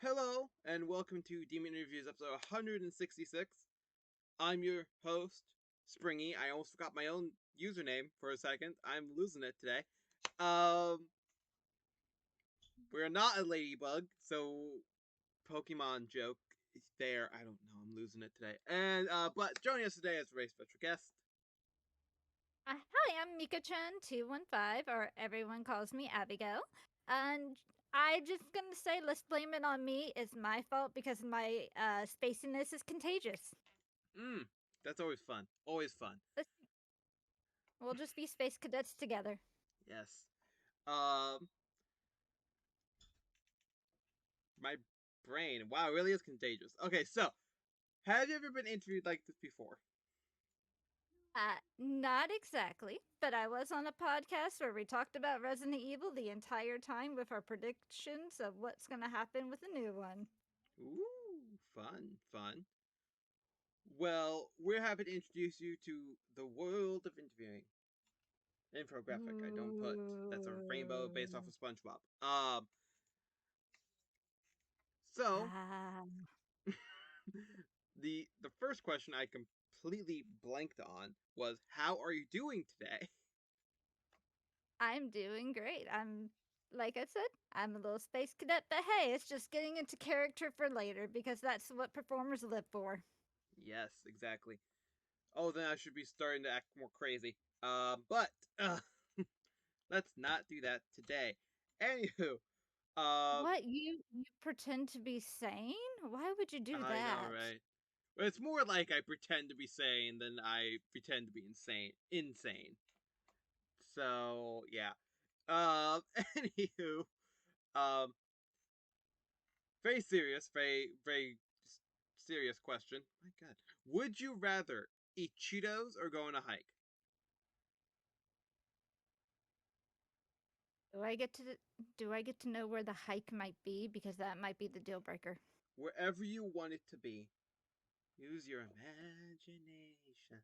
Hello, and welcome to Demon Interviews episode 166. I'm your host, Springy. I almost forgot my own username for a second. I'm losing it today. Um, we're not a ladybug, so Pokemon joke there. I don't know. I'm losing it today. And but joining us today is a very special guest. Hi, I'm Mika-chan215, or everyone calls me Abigail. And I just gonna say, let's blame it on me. It's my fault because my spaciness is contagious. Mmm, that's always fun. Always fun. Let's, we'll just be space cadets together. Yes. Um, my brain. Wow, it really is contagious. Okay, so have you ever been interviewed like this before? Not exactly, but I was on a podcast where we talked about Resident Evil the entire time with our predictions of what's gonna happen with the new one. Ooh, fun, fun. Well, we're happy to introduce you to the world of interviewing. Infographic, I don't put. That's a rainbow based off Ooh. of SpongeBob. So Ah, the first question I completely blanked on was, how are you doing today? I'm doing great. Like I said, I'm a little space cadet, but hey, it's just getting into character for later because that's what performers live for. Yes, exactly. Oh, then I should be starting to act more crazy. But uh, let's not do that today. Anywho, What you pretend to be sane? Why would you do I know, that? right? But it's more like I pretend to be sane than I pretend to be insane. Insane. So yeah. Anywho, um, very serious, very serious question. My God, would you rather eat Cheetos or go on a hike? Do I get to do I get to know where the hike might be because that might be the deal breaker. Wherever you want it to be. Use your imagination.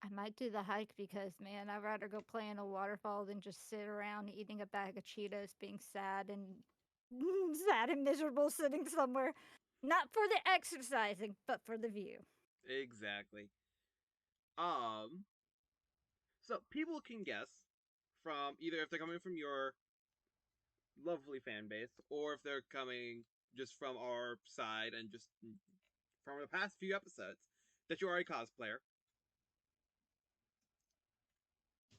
I might do the hike because man, I'd rather go play in a waterfall than just sit around eating a bag of Cheetos, being sad and sad and miserable sitting somewhere. Not for the exercising, but for the view. Exactly. Um, so people can guess from either if they're coming from your lovely fan base, or if they're coming just from our side and just from the past few episodes, that you are a cosplayer.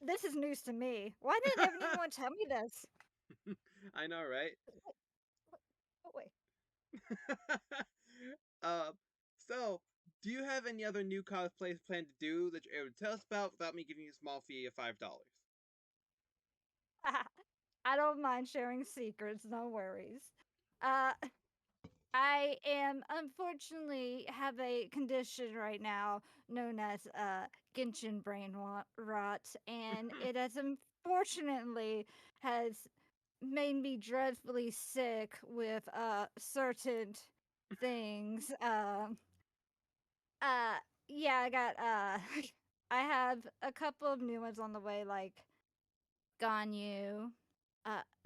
This is news to me. Why didn't anyone tell me this? I know, right? What, oh, wait. uh, so, do you have any other new cosplays planned to do that you're able to tell us about without me giving you a small fee of $5? I don't mind sharing secrets, no worries. Uh, I am unfortunately have a condition right now known as Genshin brain rot, and it has unfortunately has made me dreadfully sick with certain things. Uh, yeah, I got I have a couple of new ones on the way, like Ganyu,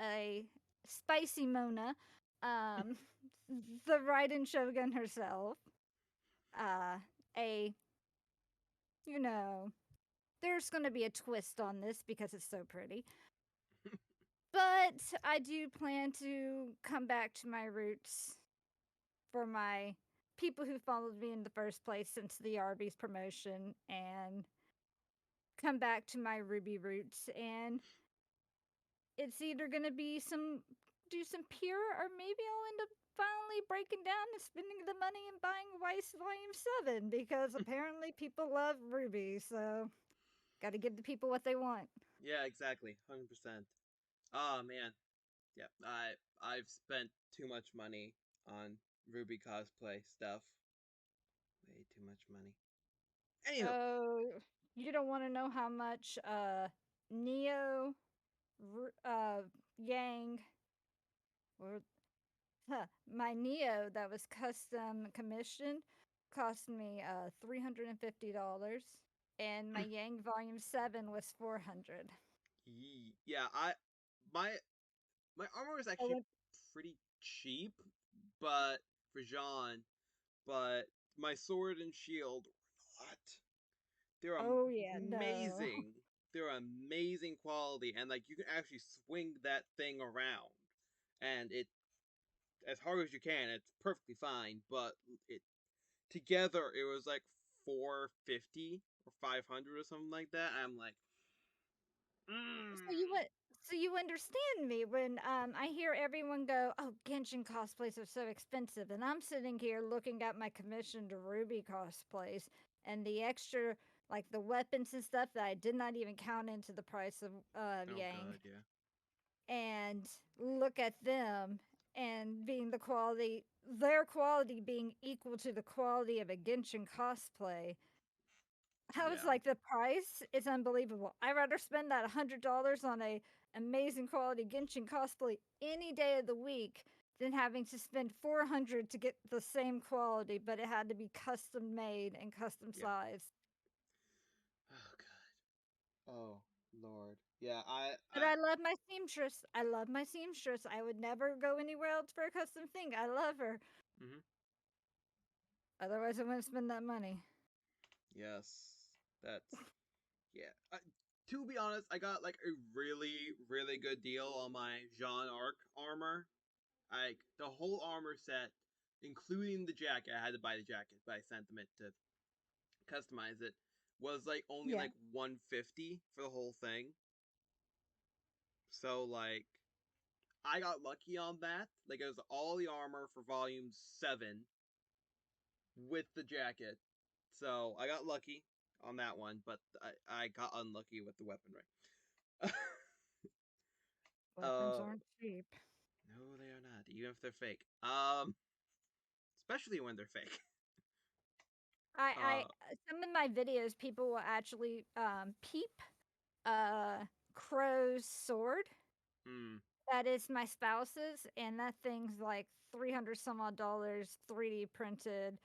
a spicy Mona, um, the Raiden Shogun herself, uh, a you know, there's gonna be a twist on this because it's so pretty. But I do plan to come back to my roots for my people who followed me in the first place since the Arby's promotion and come back to my Ruby roots. And it's either going to be do some pure, or maybe I'll end up finally breaking down and spending the money and buying Weiss Volume 7 because apparently people love Ruby. So got to give the people what they want. Yeah, exactly. 100%. Oh man. Yeah, I've spent too much money on Ruby cosplay stuff. Way too much money. Anywho, Oh, you don't want to know how much Neo, Yang, or my Neo that was custom commissioned cost me $350, and my Yang Volume 7 was 400. yeah, I my my armor is I actually went pretty cheap but for Jean, but my sword and shield were not. They're Oh yeah, no. amazing. They're amazing quality, and like you can actually swing that thing around, and it as hard as you can. It's perfectly fine, but it together it was like 450 or 500 or something like that. I'm like, So you mm. would so you understand me when I hear everyone go, "Oh, Genshin cosplays are so expensive," and I'm sitting here looking at my commissioned Ruby cosplays and the extra, like the weapons and stuff that I did not even count into the price of Oh Yang, god, yeah, and look at them and being the quality, their quality being equal to the quality of a Genshin cosplay. I was yeah, like, the price is unbelievable. I'd rather spend that $100 on a amazing quality Genshin cosplay any day of the week than having to spend 400 to get the same quality, but it had to be custom made and custom yeah. sized. Oh god. Oh lord. Yeah, I But I love my seamstress. I love my seamstress. I would never go anywhere else for a custom thing. I love her. mhm. Otherwise, I wouldn't spend that money. Yes. That's yeah. To be honest, I got like a really good deal on my Jean Arc armor. Like the whole armor set, including the jacket. I had to buy the jacket, but I sent them it to customize it. Was like only Yeah. like 150 for the whole thing. So like I got lucky on that. Like it was all the armor for volume 7 with the jacket. So I got lucky on that one, but I got unlucky with the weaponry. Weapons uh aren't cheap. no, they are not, even if they're fake. Especially when they're fake. I Uh some of my videos people will actually peep Crow's sword. hmm, That is my spouse's, and that thing's like 300 some odd dollars, 3D printed.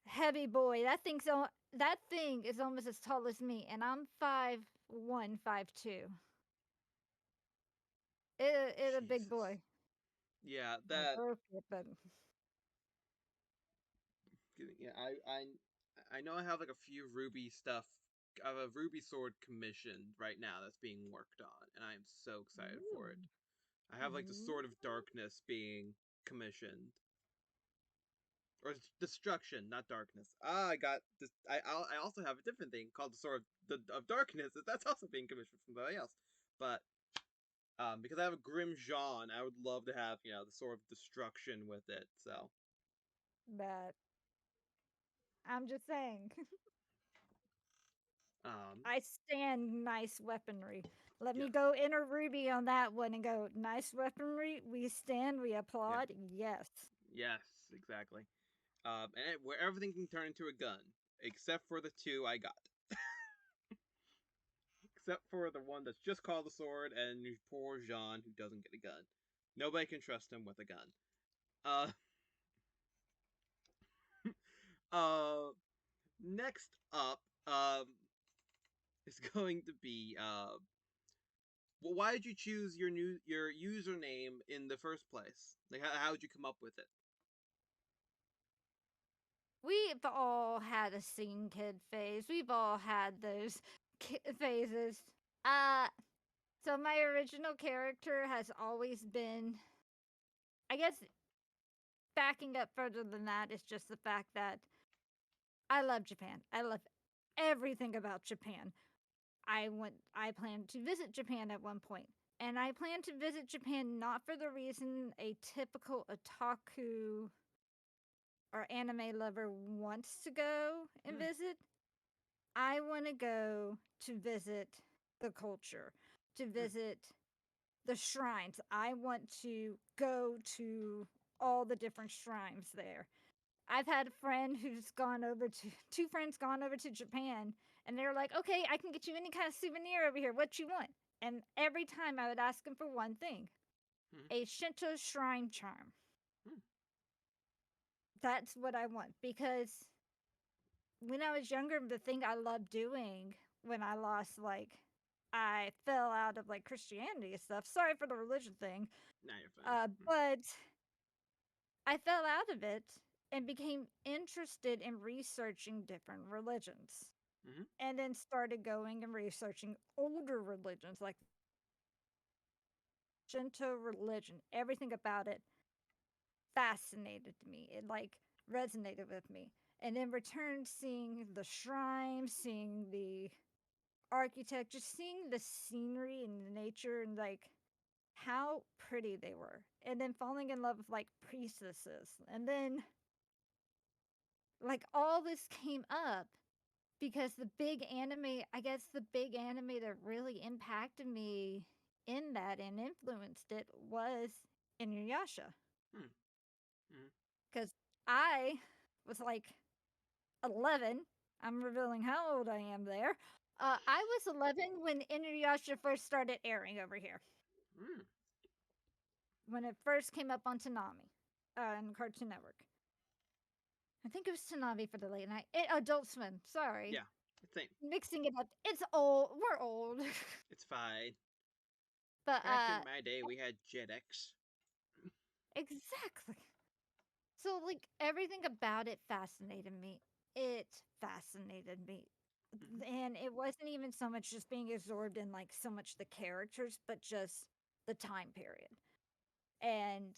Heavy boy. That thing is almost as tall as me, and I'm 5'1", 5'2". It a big Jesus. boy. Yeah, I that broke it, but yeah, I know I have like a few Ruby stuff. I have a Ruby sword commissioned right now that's being worked on, and I am so excited for ooh, it. I have like the ooh, Sword of Darkness being commissioned, or destruction, not darkness. Ah, I got this. I also have a different thing called the Sword of Darkness. That's also being commissioned from somebody else. But because I have a Grim Jean, I would love to have the Sword of Destruction with it. So but I'm just saying. um, I stand nice weaponry. Let me yes, go enter Ruby on that one and go, nice weaponry. We stand, we yeah, applaud. Yes. yes, exactly. Where everything can turn into a gun, except for the two I got. Except for the one that's just called the sword, and poor Jean who doesn't get a gun. Nobody can trust him with a gun. Uh, uh, next up, is going to be well, why did you choose your username in the first place? Like, how did you come up with it? We've all had a scene kid phase. We've all had those phases. Uh, so my original character has always been, I guess, backing up further than that is just the fact that I love Japan. I love everything about Japan. I planned to visit Japan at one point. And I plan to visit Japan not for the reason a typical otaku or anime lover wants to go and Hmm, visit. I want to go to visit the culture, to hmm, visit the shrines. I want to go to all the different shrines there. I've had a friend who's gone over to two friends gone over to Japan, and they're like, "Okay, I can get you any kind of souvenir over here. What you want?" And every time I would ask them for one thing: hmm, a Shinto shrine charm. hmm, That's what I want because when I was younger, the thing I loved doing when I lost, like, I fell out of like Christianity and stuff. Sorry for the religion thing. now you're fine. Hmm, But I fell out of it and became interested in researching different religions. Mhm. And then started going and researching older religions like Shinto religion. Everything about it fascinated me. It like resonated with me. And then returned seeing the shrines, seeing the architect, just seeing the scenery and the nature and like how pretty they were. And then falling in love with like priestesses. And then like all this came up because the big anime, I guess the big anime that really impacted me in that and influenced it was Inuyasha. Hmm. Mhm. Because I was like 11. I'm revealing how old I am there. I was 11 when Inuyasha first started airing over here. Mm. When it first came up on Toonami on Cartoon Network. I think it was Toonami for the late night. Adult Swim. Sorry, Yeah. Same. mixing it up. It's old. We're old. It's fine. but Back in my day, we had Jetix. exactly. So like everything about it fascinated me. It fascinated me. Mhm. And it wasn't even so much just being absorbed in like so much the characters, but just the time period. And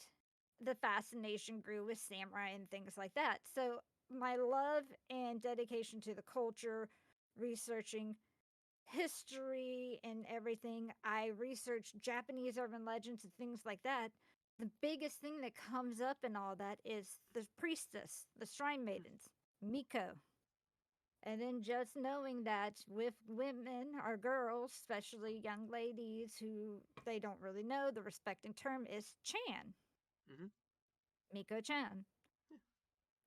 the fascination grew with samurai and things like that. So my love and dedication to the culture, researching history and everything, I researched Japanese urban legends and things like that. The biggest thing that comes up in all that is the priestess, the shrine maidens, Miko. And then just knowing that with women or girls, especially young ladies who they don't really know, the respecting term is Chan, Mhm. Miko Chan.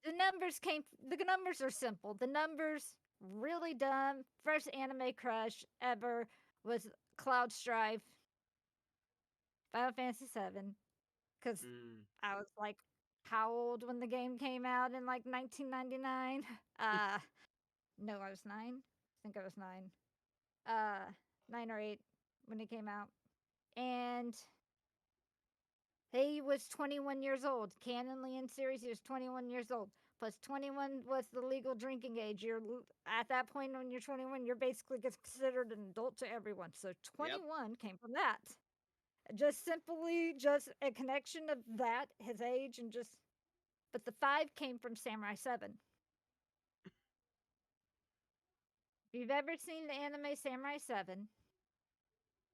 The numbers are simple. The numbers, really dumb. First anime crush ever was Cloud Strife, Final Fantasy 7. Because Mm. I was like, how old when the game came out in like 1999? No, I was 9. I think I was 9. Uh, 9 or 8 when it came out. And he was 21 years old. Canonly in series, he was 21 years old. Plus 21 was the legal drinking age. At that point when you're 21, you're basically considered an adult to everyone. So Yep. 21 came from that. Just simply just a connection of that, his age, and just. But the 5 came from Samurai 7. If you've ever seen the anime Samurai 7,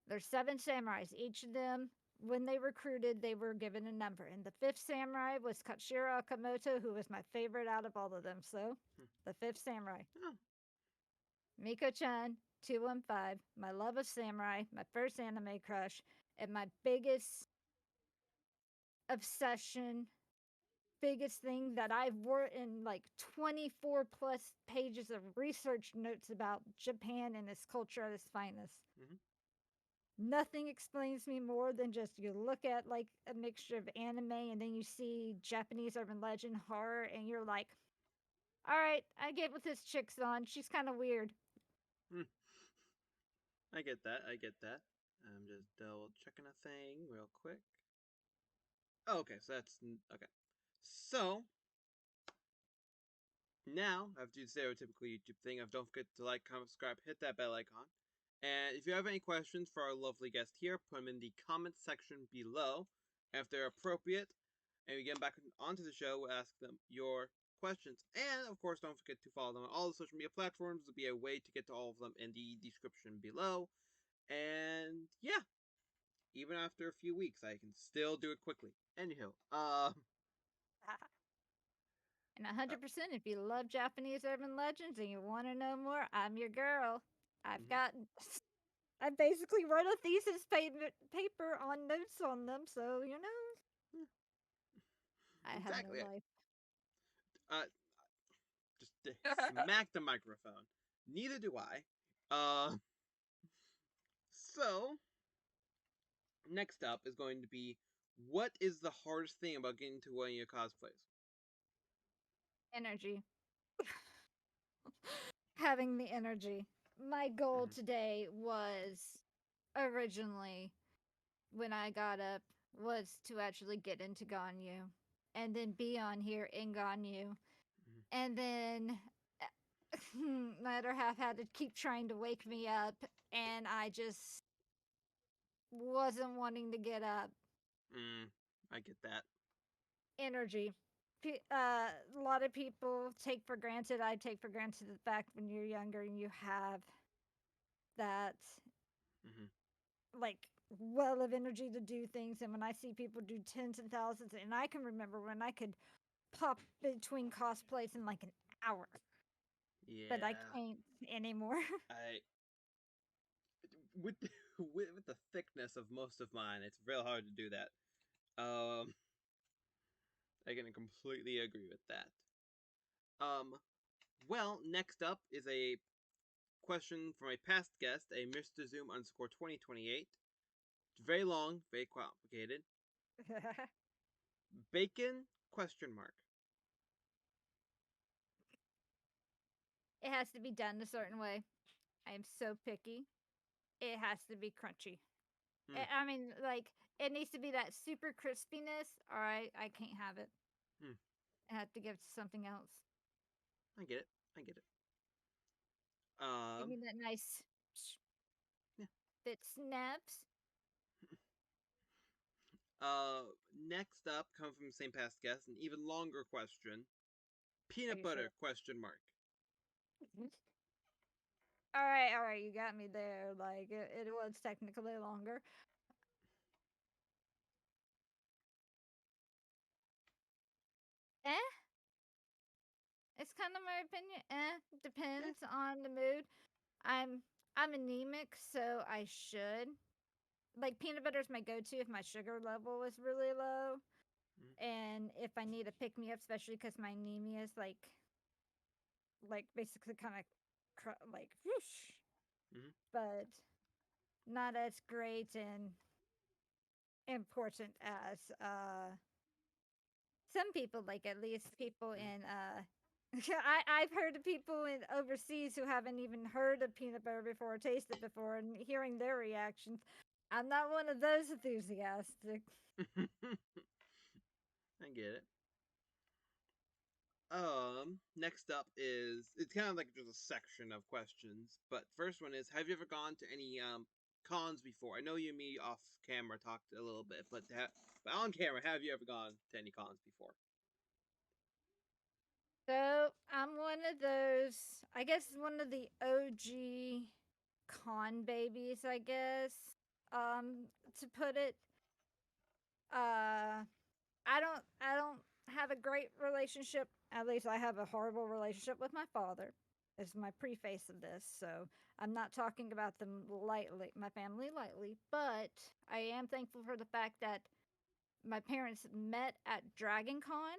there's 7 samurais. Each of them, when they recruited, they were given a number. And the 5th samurai was Katsuhiro Okamoto, who was my favorite out of all of them. So, Hmm. the 5th samurai. Oh. Miko-chan, 215, my love of samurai, my first anime crush, and my biggest obsession, biggest thing that I've written like 24 plus pages of research notes about Japan and its culture at its finest. Mhm. Nothing explains me more than just you look at like a mixture of anime and then you see Japanese urban legend horror and you're like, all right, I get what this chick's on. She's kind of weird. Mm. I get that. I get that. I'm just double checking a thing real quick. Oh, okay, so that's okay. So now I have to do the stereotypical YouTube thing of don't forget to like, comment, subscribe, hit that bell icon. And if you have any questions for our lovely guest here, put them in the comment section below. And if they're appropriate, and we get back onto the show, we'll ask them your questions. And of course, don't forget to follow them on all the social media platforms. There'll be a way to get to all of them in the description below. And yeah, even after a few weeks, I can still do it quickly. Anywho, And 100%, if you love Japanese urban legends and you want to know more, I'm your girl. I've mhm, got, I basically wrote a thesis paper on notes on them, so you know, yeah, I have no exactly. life. Uh, just smack the microphone. Neither do I. So next up is going to be what is the hardest thing about getting to one of your cosplays? Energy. Having the energy. My goal Mhm. today was originally when I got up was to actually get into Ganyu. and then be on here in Ganyu. And then my other half had to keep trying to wake me up, and I just wasn't wanting to get up. I get that. Energy. A lot of people take for granted. I take for granted the fact when you're younger and you have that Mm-hmm. like well of energy to do things. And when I see people do tens and thousands, and I can remember when I could pop between cosplays in like an hour, but I Yeah. can't anymore. I with with the thickness of most of mine, it's real hard to do that. I can completely agree with that. Um, well, next up is a question from a past guest, a Mr. Zoom underscore 2028. It's very long, very complicated. Bacon question mark. It has to be done a certain way. I am so picky. It has to be crunchy. Hmm. I mean, like, it needs to be that super crispiness, or I can't have it. Hmm. I have to give it to something else. I get it. I get it. Give Um. me that nice Yeah. that snaps. Next up, come from the same past guest, an even longer question. Are Peanut you sure? butter question mark. All right, you got me there. Like, it was technically longer. Eh? It's kind of my opinion. Eh. Depends on the mood. I'm I'm anemic, so I should like peanut butter is my go-to if my sugar level is really low, Mm-hmm. and if I need a pick me up, especially because my anemia is like basically kind of like whoosh, Mm-hmm. but not as great and important as some people, like at least people in I've heard of people in overseas who haven't even heard of peanut butter before or tasted before, and hearing their reactions. I'm not one of those enthusiastic. Mm-hmm. I get it. Next up is it's kind of like just a section of questions, but first one is: have you ever gone to any cons before? I know you and me off camera talked a little bit, but on camera, have you ever gone to any cons before? So I'm one of those, I guess, one of the OG con babies, I guess, to put it. Uh, I don't have a great relationship. At least I have a horrible relationship with my father. Is my preface of this. So I'm not talking about them lightly, my family lightly, but I am thankful for the fact that my parents met at Dragon Con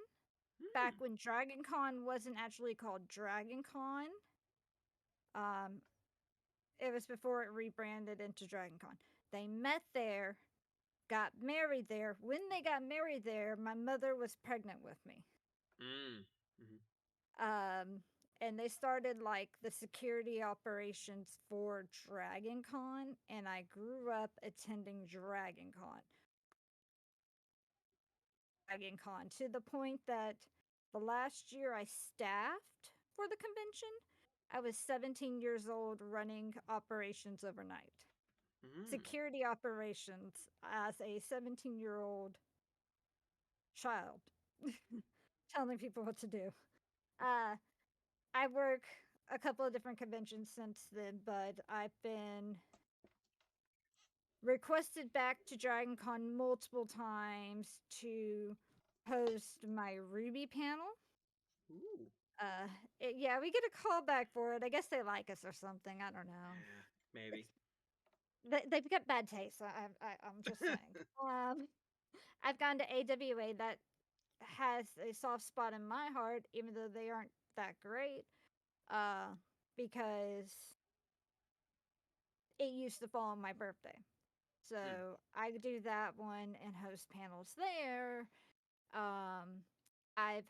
back Hmm. when Dragon Con wasn't actually called Dragon Con. Um, it was before it rebranded into Dragon Con. They met there, got married there. When they got married there, my mother was pregnant with me. Mm. Mm-hmm. Um, and they started like the security operations for Dragon Con, and I grew up attending Dragon Con. Dragon Con to the point that the last year I staffed for the convention, I was 17 years old running operations overnight. Mm. Security operations as a 17-year-old child, telling people what to do. Uh, I work a couple of different conventions since then, but I've been requested back to Dragon Con multiple times to host my Ruby panel. Ooh. Uh, yeah, we get a call back for it. I guess they like us or something. I don't know. Yeah, maybe. They've got bad taste. I'm just saying. I've gone to AWA that has a soft spot in my heart, even though they aren't that great. Uh, because it used to fall on my birthday. So Mm. I do that one and host panels there. I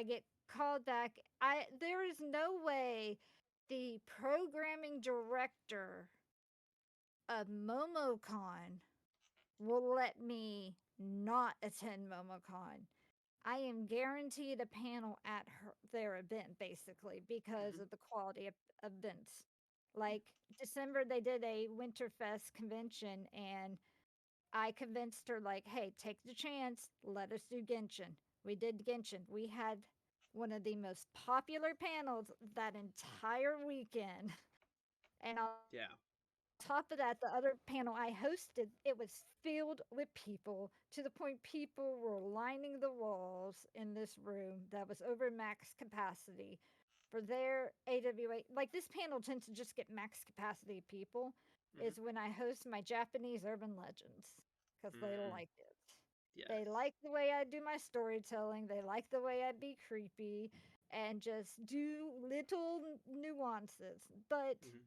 get called back. I There is no way the programming director of MomoCon will let me not attend MomoCon. I am guaranteed a panel at their event basically because Mhm. of the quality of events. Yeah. Like December, they did a Winterfest convention, and I convinced her, like, hey, take the chance, let us do Genshin. We did Genshin. We had one of the most popular panels that entire weekend. And on Yeah. top of that, the other panel I hosted, it was filled with people to the point people were lining the walls in this room that was over max capacity for their AWA. Like this panel tends to just get max capacity people, Mhm. is when I host my Japanese urban legends because they Mm. like it. They Yes. like the way I do my storytelling. They like the way I be creepy and just do little nuances. But Mhm.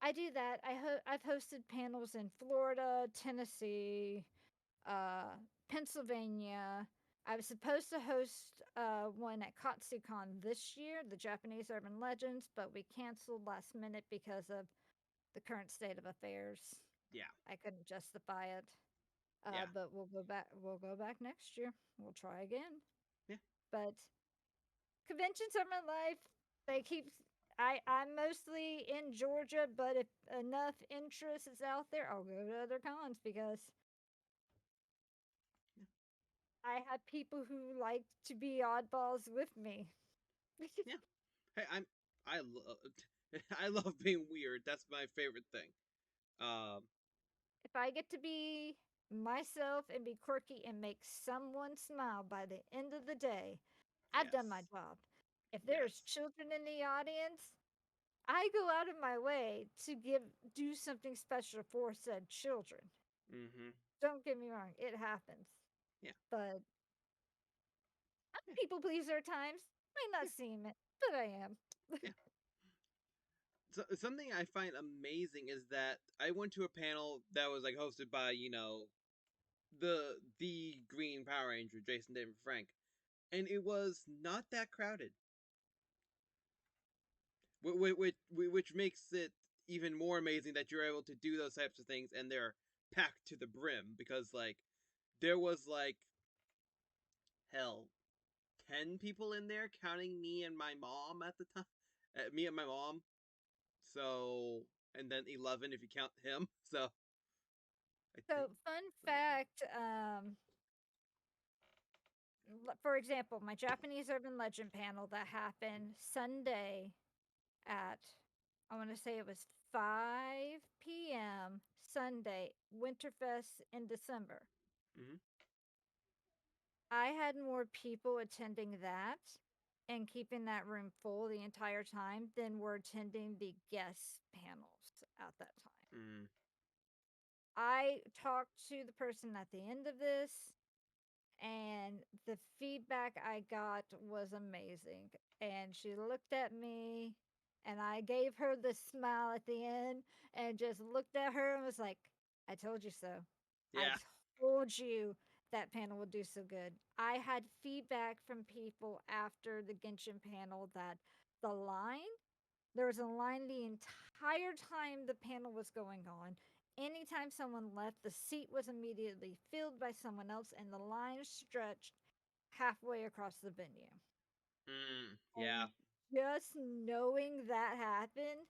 I do that. I've hosted panels in Florida, Tennessee, uh, Pennsylvania. I was supposed to host one at KatsuCon this year, the Japanese Urban Legends, but we canceled last minute because of the current state of affairs. Yeah. I couldn't justify it. Yeah. But we'll go back. We'll go back next year. We'll try again. Yeah. But conventions are my life. They keep. I'm mostly in Georgia, but if enough interest is out there, I'll go to other cons because Yeah. I have people who like to be oddballs with me. Yeah. Hey, I love I love being weird. That's my favorite thing. Um. If I get to be myself and be quirky and make someone smile by the end of the day, I've done my Yes. job. If there's Yes. children in the audience, I go out of my way to do something special for said children. Mhm. Don't get me wrong, it happens. Yeah. But I'm Yeah. a people pleaser at times. Might Yeah. not seem it, but I am. Yeah. So, something I find amazing is that I went to a panel that was like hosted by the Green Power Ranger Jason David Frank, and it was not that crowded, which makes it even more amazing that you're able to do those types of things and they're packed to the brim because like there was like hell 10 people in there counting me and my mom at the time, me and my mom. So and then 11 if you count him. So I think So, fun like fact, for example, my Japanese urban legend panel that happened Sunday at, I want to say it was 5 p.m. Sunday, Winterfest in December. mm-hmm. I had more people attending that and keeping that room full the entire time than were attending the guest panels at that time. Mm, I talked to the person at the end of this, and the feedback I got was amazing. And she looked at me, and I gave her the smile at the end and just looked at her and was like, I told you so. I yeah. told you that panel would do so good. I had feedback from people after the Genshin panel that the line, there was a line the entire time the panel was going on. Anytime someone left, the seat was immediately filled by someone else, and the line stretched halfway across the venue. Yeah. And just knowing that happened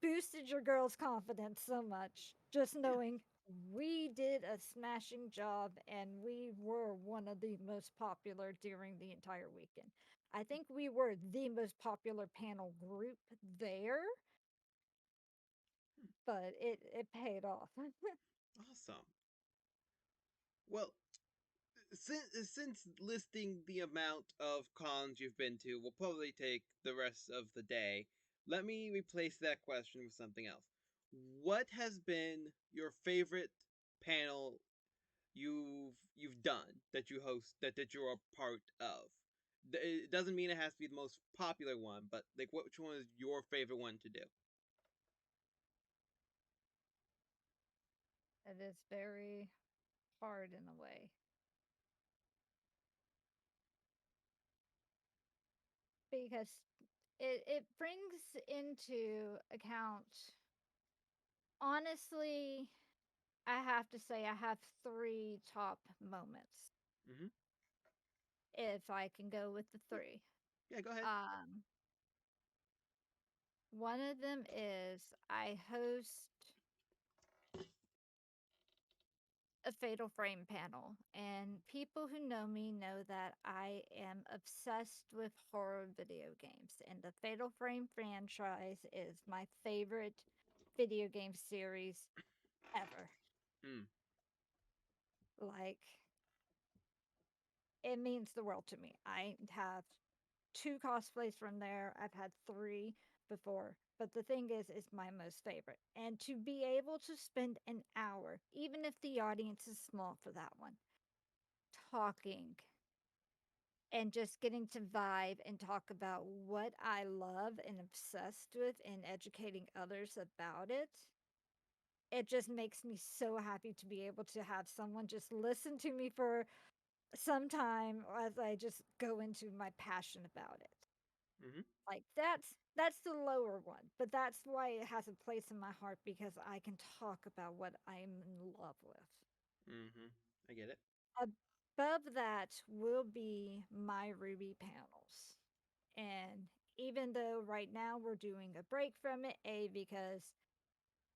boosted your girl's confidence so much. Just Yeah. knowing we did a smashing job and we were one of the most popular during the entire weekend. I think we were the most popular panel group there, but it paid off. Awesome. Well, since listing the amount of cons you've been to will probably take the rest of the day, let me replace that question with something else. What has been your favorite panel you've done that you host that you're a part of? It doesn't mean it has to be the most popular one, but like which one is your favorite one to do? It is very hard in a way because it brings into account, honestly, I have to say I have three top moments. Mm-hmm. if I can go with the Yeah, three. yeah, go ahead. Um, One of them is I host a Fatal Frame panel, and people who know me know that I am obsessed with horror video games, and the Fatal Frame franchise is my favorite video game series ever. Mm. Like, it means the world to me. I have two cosplays from there. I've had three before, but the thing is my most favorite. And to be able to spend an hour, even if the audience is small for that one, talking and just getting to vibe and talk about what I love and obsessed with and educating others about it. It just makes me so happy to be able to have someone just listen to me for some time as I just go into my passion about it. Mhm. Like that's the lower one, but that's why it has a place in my heart because I can talk about what I'm in love with. Mhm. I get it. Above that will be my Ruby panels. And even though right now we're doing a break from it, A, because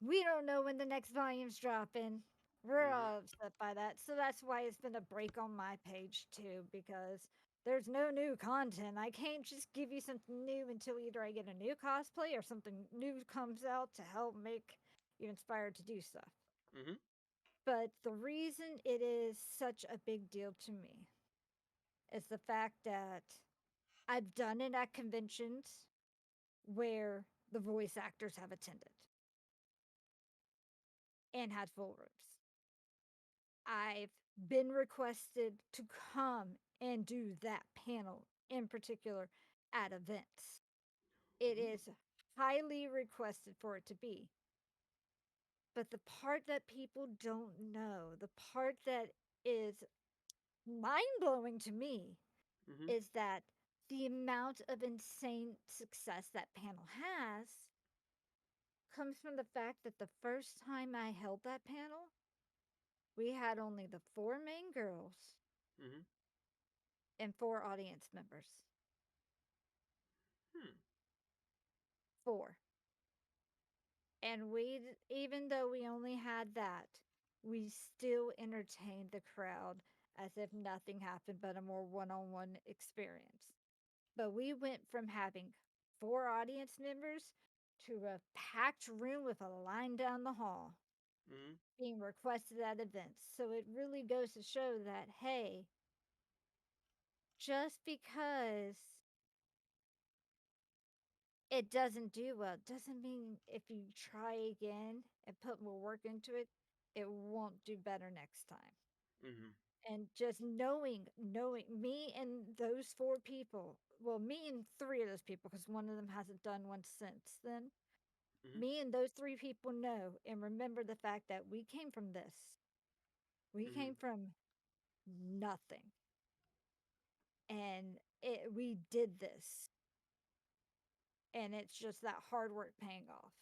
we don't know when the next volume's dropping. We're Mhm. all upset by that. So that's why it's been a break on my page too, because there's no new content. I can't just give you something new until either I get a new cosplay or something new comes out to help make you inspired to do stuff. Mhm. But the reason it is such a big deal to me is the fact that I've done it at conventions where the voice actors have attended and had full rooms. I've been requested to come and do that panel in particular at events. It Ooh. is highly requested for it to be. But the part that people don't know, the part that is mind blowing to me, Mhm. is that the amount of insane success that panel has comes from the fact that the first time I held that panel, we had only the four main girls Mhm. and four audience members. Hmm. Four. And even though we only had that, we still entertained the crowd as if nothing happened but a more one on one experience. But we went from having four audience members to a packed room with a line down the hall Mhm. being requested at events. So it really goes to show that, hey, just because it doesn't do well doesn't mean if you try again and put more work into it, it won't do better next time. Mhm. And just knowing me and those four people, well, me and three of those people, because one of them hasn't done one since then. Mhm. Me and those three people know and remember the fact that we came from this. We Mhm. came from nothing. And we did this. And it's just that hard work paying off.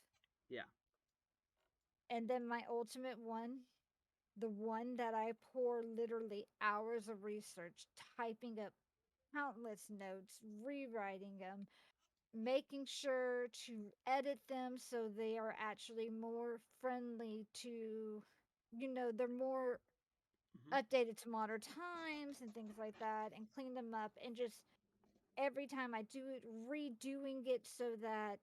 Yeah. And then my ultimate one, the one that I pour literally hours of research, typing up countless notes, rewriting them, making sure to edit them so they are actually more friendly to, they're more Mhm. updated to modern times and things like that, and clean them up. And just every time I do it, redoing it so that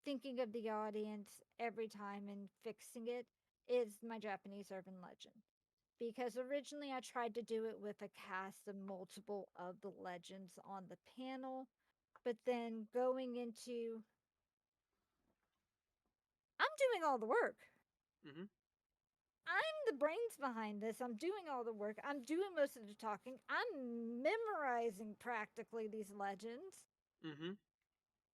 thinking of the audience every time and fixing it is my Japanese urban legend. Because originally I tried to do it with a cast of multiple of the legends on the panel, but then going into I'm doing all the work. Mhm. I'm the brains behind this. I'm doing all the work. I'm doing most of the talking. I'm memorizing practically these legends. Mhm.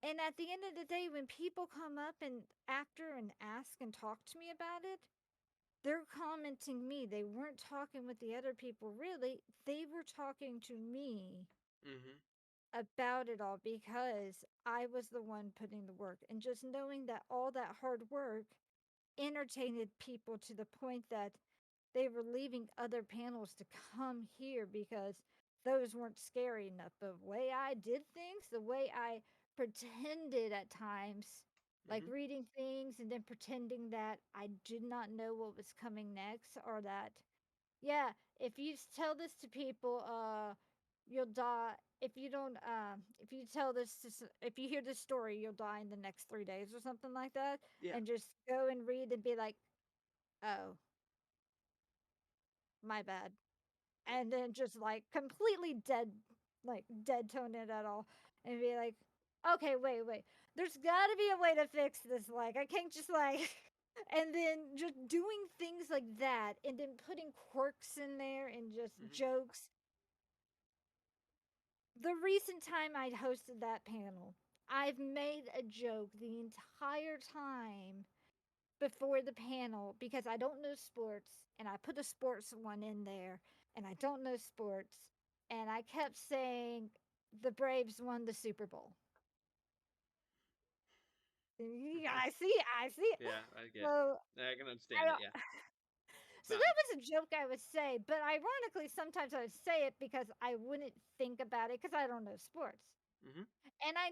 And at the end of the day, when people come up and after and ask and talk to me about it, they're commenting me. They weren't talking with the other people, really. They were talking to me Mhm. about it all because I was the one putting the work. And just knowing that all that hard work entertained people to the point that they were leaving other panels to come here because those weren't scary enough. But the way I did things, the way I pretended at times, like Mm-hmm. reading things and then pretending that I did not know what was coming next, or that, yeah, if you tell this to people, you'll die. If you don't, if you tell this, if you hear this story, you'll die in the next 3 days or something like that, Yeah. and just go and read and be like, oh, my bad, and then just like completely dead, like dead tone it at all, and be like, okay, wait, there's got to be a way to fix this. Like, I can't just like, and then just doing things like that, and then putting quirks in there and just Mm-hmm. jokes. The recent time I hosted that panel, I've made a joke the entire time before the panel because I don't know sports, and I put a sports one in there, and I don't know sports, and I kept saying the Braves won the Super Bowl. Yeah, I see it. Yeah, I get. So I can I understand it. Yeah. don't, so Not. that was a joke I would say, but ironically, sometimes I would say it because I wouldn't think about it because I don't know sports. Mm-hmm. And I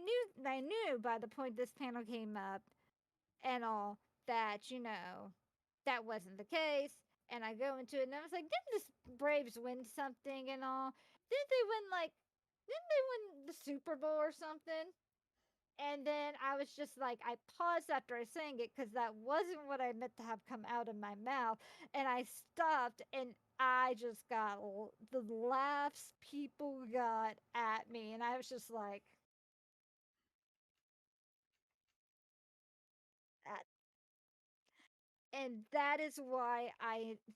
knew by the point this panel came up and all that, that wasn't the case. And I go into it and I was like, didn't the Braves win something and all? Didn't they win the Super Bowl or something? And then I was just like, I paused after I sang it because that wasn't what I meant to have come out of my mouth. And I stopped and I just got the laughs people got at me. And I was just like, "Ah, and that is why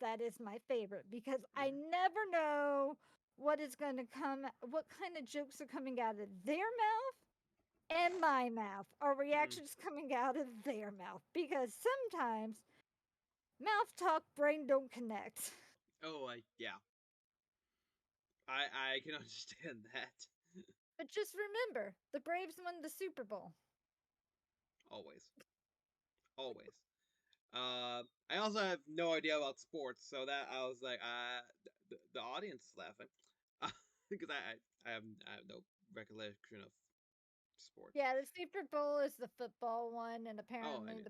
that is my favorite because I Mm-hmm. never know what is going to come, what kind of jokes are coming out of their mouth and my mouth, or Mm. reactions coming out of their mouth, because sometimes mouth talk, brain don't connect. Oh, yeah. I can understand that. But just remember, the Braves won the Super Bowl. Always, always. I also have no idea about sports, so that I was like, the audience is laughing, because I have no recollection of sports. Yeah, the Super Bowl is the football one, and Oh, I apparently knew.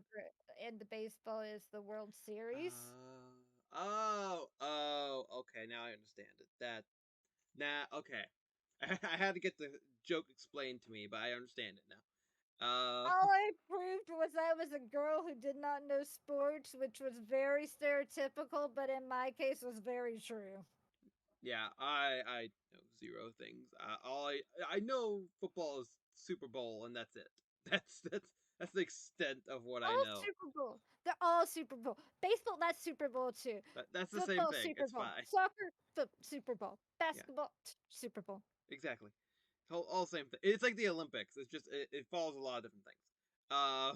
and the baseball is the World Series. Okay. Now I understand it. Okay. I had to get the joke explained to me, but I understand it now. All I proved was I was a girl who did not know sports, which was very stereotypical, but in my case was very true. Yeah, I know zero things. I know football is Super Bowl, and that's it. That's the extent of what I All know. Super Bowl. They're all Super Bowl. Baseball, that's Super Bowl too. That's the same Football, thing. Super It's Bowl. fine. Soccer, Super Bowl. Yeah, Basketball, Super Bowl. exactly. All same thing. It's like the Olympics. It's just it follows a lot of different things. Uh,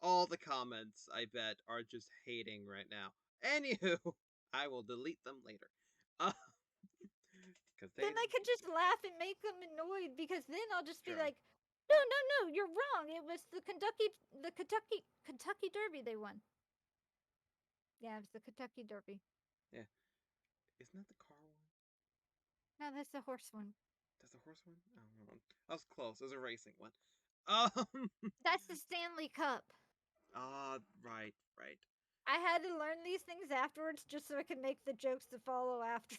all the comments I bet are just hating right now. Anywho, I will delete them later. Uh, because Then they I could just laugh and make them annoyed because then I'll just be true. like, no, no, no, you're wrong. It was the Kentucky Derby they won. Yeah, it was the Kentucky Derby. Yeah, isn't that the car one? No, that's the horse one. That's the horse one. I don't know. That was close. It was a racing one. Um. That's the Stanley Cup. Right, right. I had to learn these things afterwards just so I could make the jokes to follow after.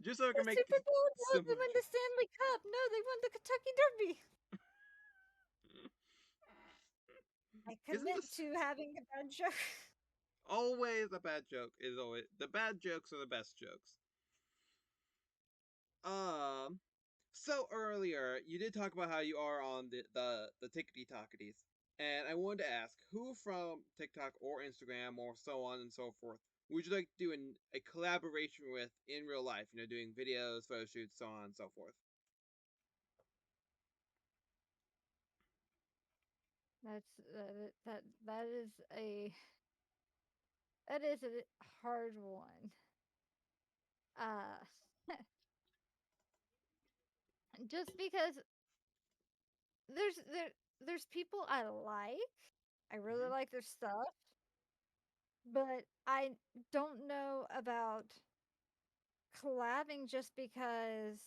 Just so I The can make Super Bowl? No, they simple won the jokes. Stanley Cup. No, they won the Kentucky Derby. I Isn't commit this to having a bad joke. always a bad joke? Is always the bad jokes are the best jokes. Um. So earlier you did talk about how you are on the tickety talkities, and I wanted to ask who from TikTok or Instagram or so on and so forth would you like to do a collaboration with in real life? You know, doing videos, photo shoots, so on and so forth. That's that is a that is a hard one. Uh, just because there's people I like. I really Hmm. like their stuff, but I don't know about. collabing just because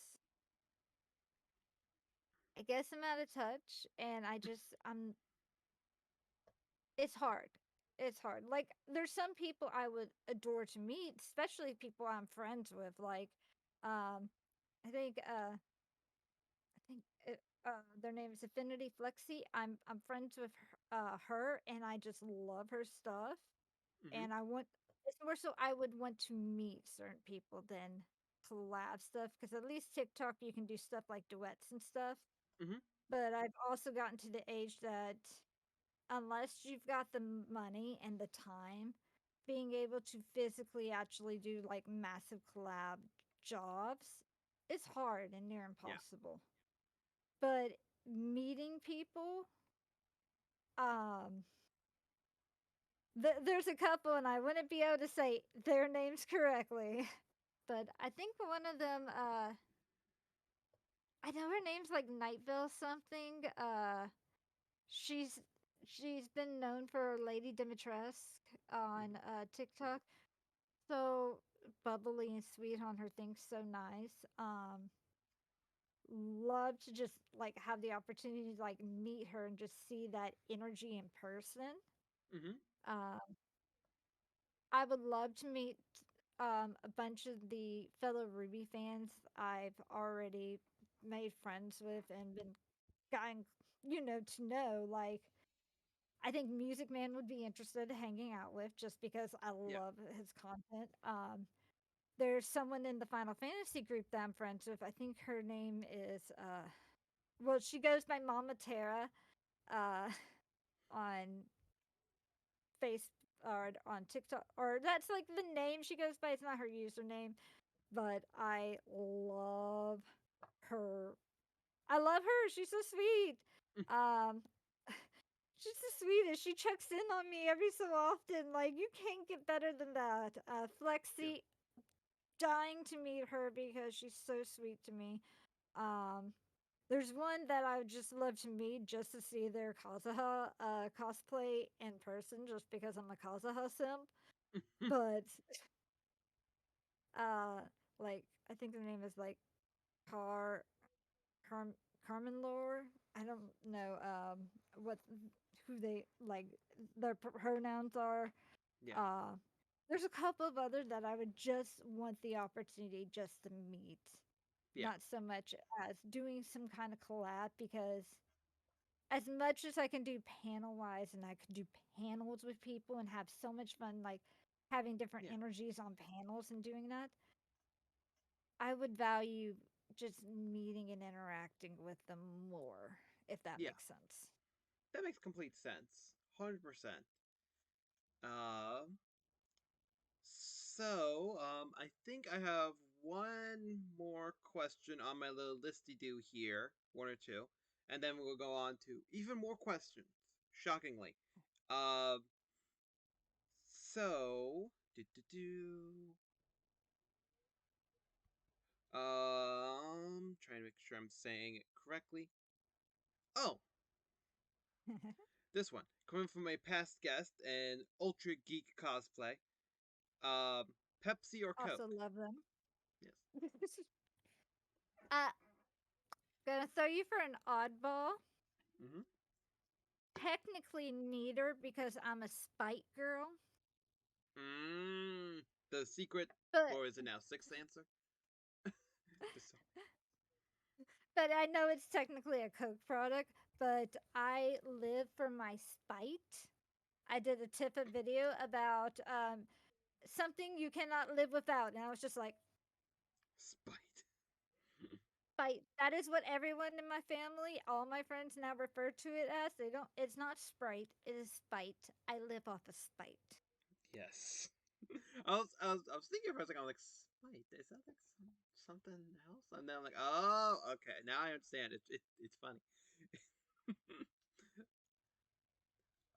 I guess I'm out of touch and I'm it's hard. It's hard. Like there's some people I would adore to meet, especially people I'm friends with. Like, um, I think their name is Affinity Flexi. I'm friends with her, and I just love her stuff. Mm-hmm. And I want it's more so I would want to meet certain people than collab stuff because at least TikTok you can do stuff like duets and stuff. Mm-hmm. But I've also gotten to the age that unless you've got the money and the time, being able to physically actually do like massive collab jobs is hard and near Yeah. impossible. But meeting people, um, there's a couple, and I wouldn't be able to say their names correctly, but I think one of them, I know her name's like Nightville something. She's she's been known for Lady Dimitrescu on Mm-hmm. TikTok. So bubbly and sweet on her thing, so nice. Love to just like have the opportunity to like meet her and just see that energy in person. Mm-hmm. Um, I would love to meet a bunch of the fellow Ruby fans I've already made friends with and been gotten, to know. Like, I think Music Man would be interested in hanging out with just because I Yeah. love his content. There's someone in the Final Fantasy group that I'm friends with. I think her name is, well, she goes by Mama Terra uh, on Face or on TikTok, or that's like the name she goes by. It's not her username, but I love her. I love her. She's so sweet. Um, she's the sweetest. She checks in on me every so often. Like you can't get better than that. Yeah. Flexi, dying to meet her because she's so sweet to me. Um, there's one that I would just love to meet just to see their Kazuha cosplay in person, just because I'm a Kazuha simp. But uh, like I think the name is like Car Carm Carmen Lore. I don't know what who they like their pronouns are. Yeah. Uh, there's a couple of others that I would just want the opportunity just to meet, Yeah. not so much as doing some kind of collab because as much as I can do panel wise and I could do panels with people and have so much fun like having different Yeah. energies on panels and doing that, I would value just meeting and interacting with them more, if that Yeah. makes sense. That makes complete sense. 100%. Um. I think I have one more question on my little listy do here, one or two, and then we'll go on to even more questions. Shockingly. Um. Do do do. Trying to make sure I'm saying it correctly. Oh, this one coming from a past guest and ultra geek cosplay. Um, Pepsi or Coke? Also love them. Yes. uh, gonna throw you for an oddball. Mm-hmm. Technically neither because I'm a spite girl, The secret, but or is it now sixth answer? Just but I know it's technically a Coke product, but I live for my spite. I did a tip video about something you cannot live without, and I was just like, spite. spite. That is what everyone in my family, all my friends now refer to it as. They don't. It's not Sprite. It is spite. I live off of spite. Yes. I was thinking for a second. I'm like, spite. Is that like something else? And then I'm like, oh, okay. Now I understand. It's funny.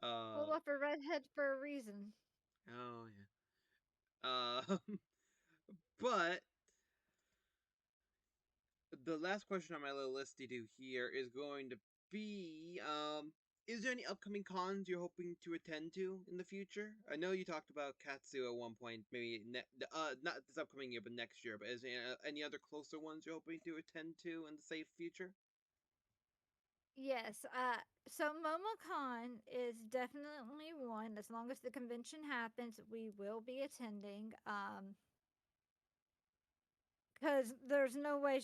Pull uh. up a redhead for a reason. Oh yeah. But the last question on my little listy do here is going to be is there any upcoming cons you're hoping to attend to in the future? I know you talked about Katsu at one point, maybe not this upcoming year, but next year. But is there any other closer ones you're hoping to attend to in the safe future? Yes. So MomoCon is definitely one. As long as the convention happens, we will be attending. Because there's no way.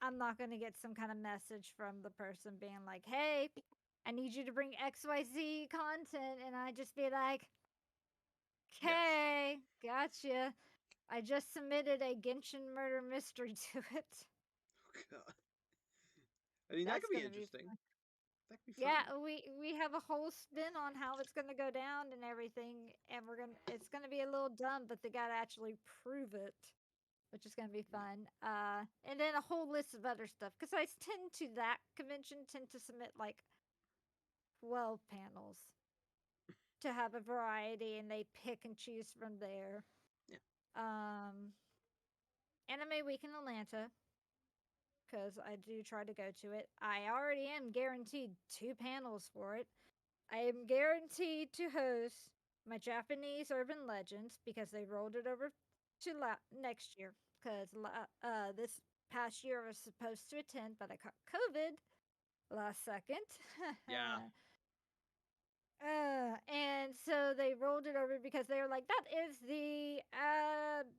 I'm not gonna get some kind of message from the person being like, "Hey, I need you to bring XYZ content," and I just be like, Yes. "Okay, gotcha." I just submitted a Genshin murder mystery to it. Oh God. I mean, that That's could be gonna be interesting. fun. That could be fun. Yeah, we have a whole spin on how it's gonna go down and everything, and it's gonna be a little dumb, but they gotta actually prove it, which is gonna be Yeah. fun. And then a whole list of other stuff because I tend to that convention tend to submit like 12 panels to have a variety, and they pick and choose from there. Yeah. Um, Anime Week in Atlanta, because I do try to go to it. I already am guaranteed 2 panels for it. I am guaranteed to host my Japanese urban legends because they rolled it over to next year. Because this past year I was supposed to attend, but I caught COVID last second. Yeah. And so they rolled it over because they were like, that is the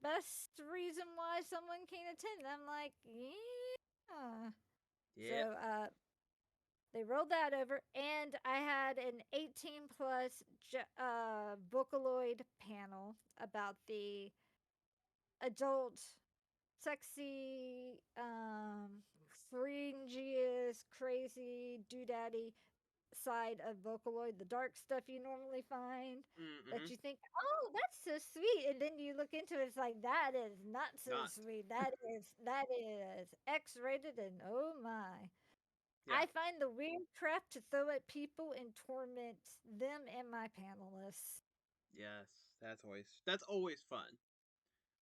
best reason why someone can attend. And I'm like, yeah. So Yep. they rolled that over, and I had an 18 plus Vocaloid panel about the adult, sexy, fringiest, crazy, doodaddy side of Vocaloid, the dark stuff you normally find Mm-hmm. that you think, oh, that's so sweet, and then you look into it, it's like that is not so Not. sweet. That is X rated, and oh my. Yeah. I find the weird crap to throw at people and torment them and my panelists. Yes. That's always fun.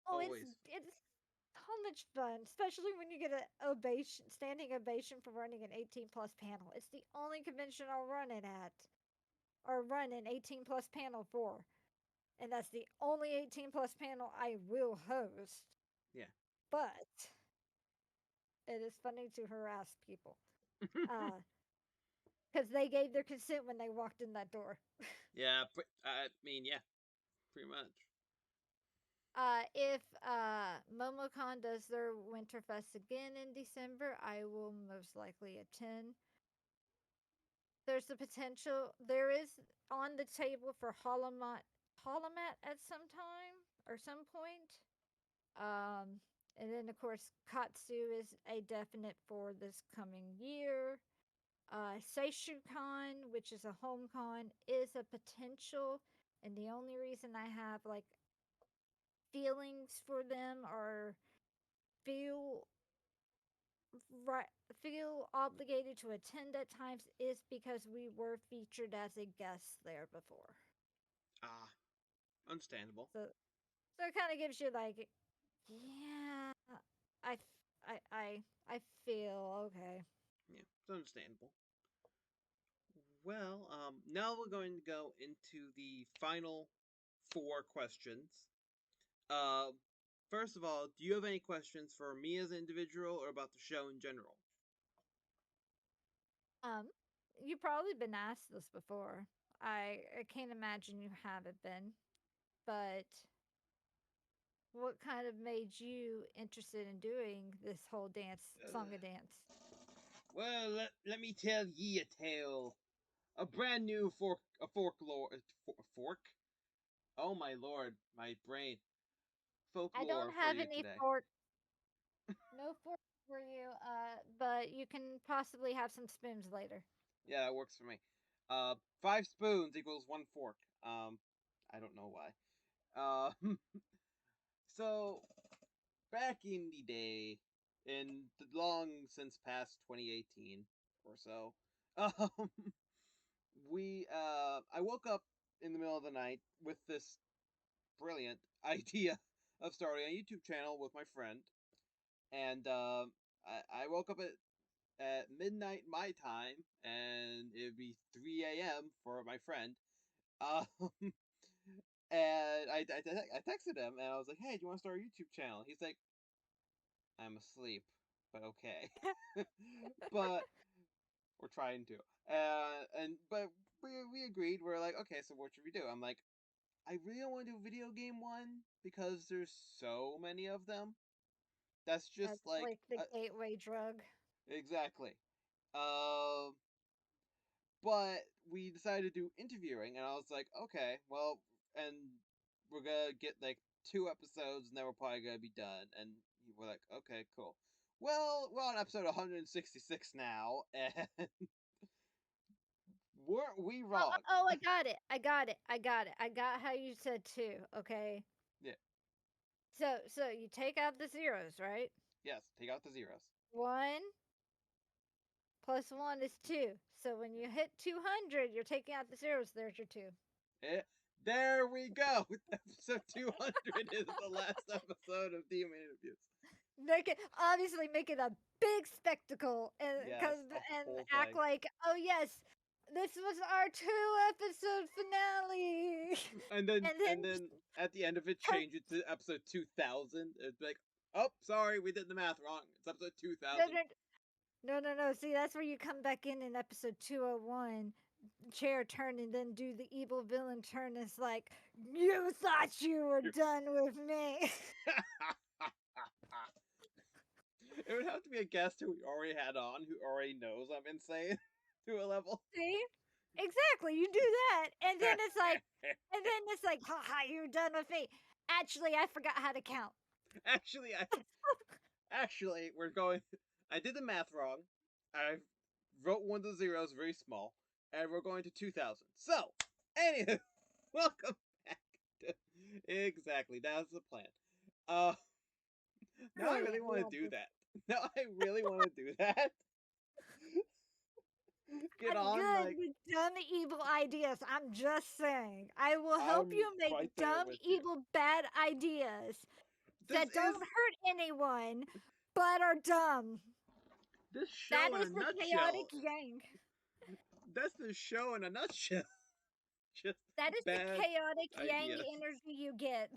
Oh, it's Always. it's so much fun, especially when you get a ovation, standing ovation for running an 18 plus panel. It's the only convention I'll run it at, or run an 18 plus panel for, and that's the only 18 plus panel I will host. Yeah. But it is funny to harass people, because they gave their consent when they walked in that door. Yeah. I mean, yeah. Pretty much. If MomoCon does their Winterfest again in December, I will most likely attend. There's the potential. There is on the table for Holomat at some time or some point. And then of course Katsu is a definite for this coming year. SeishuCon, which is a home con, is a potential, and the only reason I have like feelings for them or feel right feel obligated to attend at times is because we were featured as a guest there before. Ah. Understandable. So it kind of gives you like, yeah, I I feel okay. Yeah. It's understandable. Well, now we're going to go into the final four questions. Uh, First of all, do you have any questions for me as an individual or about the show in general? Um, you've probably been asked this before. I can't imagine you haven't been, but what kind of made you interested in doing this whole song and dance? Well, let me tell ye a tale. A brand new folklore. Fork? Oh my lord, my brain. I don't Folklore for have you any today. fork, no fork for you. But you can possibly have some spoons later. Yeah, that works for me. 5 spoons equals 1 fork. I don't know why. So back in the day, in the long since past 2018 or so, um, I woke up in the middle of the night with this brilliant idea of starting a YouTube channel with my friend, and I woke up at midnight my time, and it'd be 3 a.m. for my friend. Um, and I texted him and I was like, "Hey, do you want to start a YouTube channel?" He's like, "I'm asleep, but okay." But we're trying to. But we agreed. We're like, okay, so what should we do? I'm like, I really don't want to do a video game one because there's so many of them. That's just That's like like the gateway drug. exactly. Um, but we decided to do interviewing, and I was like, okay, well, and we're gonna get like 2 episodes, and then we're probably gonna be done. And we're like, okay, cool. Well, we're on episode 166 now, and weren't we Oh, wrong? I got it. I got how you said two. Okay. Yeah. So you take out the zeros, right? Yes. Take out the zeros. 1 plus 1 is 2. So when you hit 200, you're taking out the zeros. There's your 2. Eh, there we go. Episode 200 is the last episode of Demon Interviews. Make it a big spectacle and Yes, cause, a and whole act thing. like, oh yes, this was our 2 episode finale. And And then then at the end of it, turn change it to episode 2000. It's like, oh, sorry, we did the math wrong. It's episode no 2000. no no. See, that's where you come back in episode 201. Chair turn and then do the evil villain turn. It's like, you thought you were done with me. It would have to be a guest who we already had on, who already knows I'm insane to a level. See? Exactly. You do that. And then it's like, haha, you're done with me. Actually, I forgot how to count. Actually, we're going. I did the math wrong. I wrote one of the zeros very small, and we're going to 2000. So, anywho, welcome back. To, exactly, that's the plan. Uh, now I really Brilliant. want Love to do this. that. Now I really want to do that. Get I'm on, good like, with dumb, evil ideas. I'm just saying. I will help I'm you make right there dumb, with you. evil, bad ideas This that don't is hurt anyone but are dumb. this That show in a is the chaotic nutshell. yang. That's the show in a nutshell. Just That is the bad chaotic yang ideas. energy you get.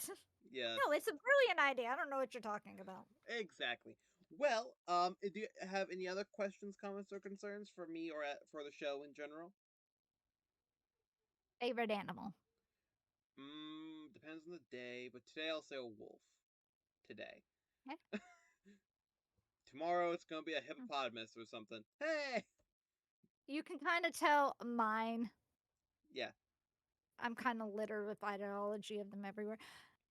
Yes. No, it's a brilliant idea. I don't know what you're talking about. Exactly. Well, do you have any other questions, comments, or concerns for me or for the show in general? Favorite animal. Depends on the day, but today I'll say a wolf. Today. Okay. Tomorrow it's gonna be a hippopotamus or something. Hey! You can kind of tell mine. Yeah, I'm kind of littered with ideology of them everywhere.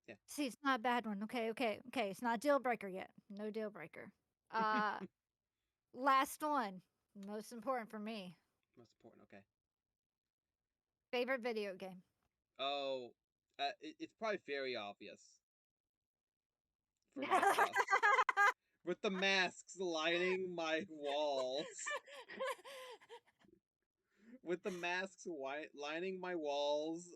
yeah. See, it's not a bad one. Okay. It's not a deal breaker yet. No deal breaker. Uh, last one. Most important for me. Most important, okay. Favorite video game. Oh, it's probably very obvious for myself. With the masks lining my walls. With the masks lining my walls,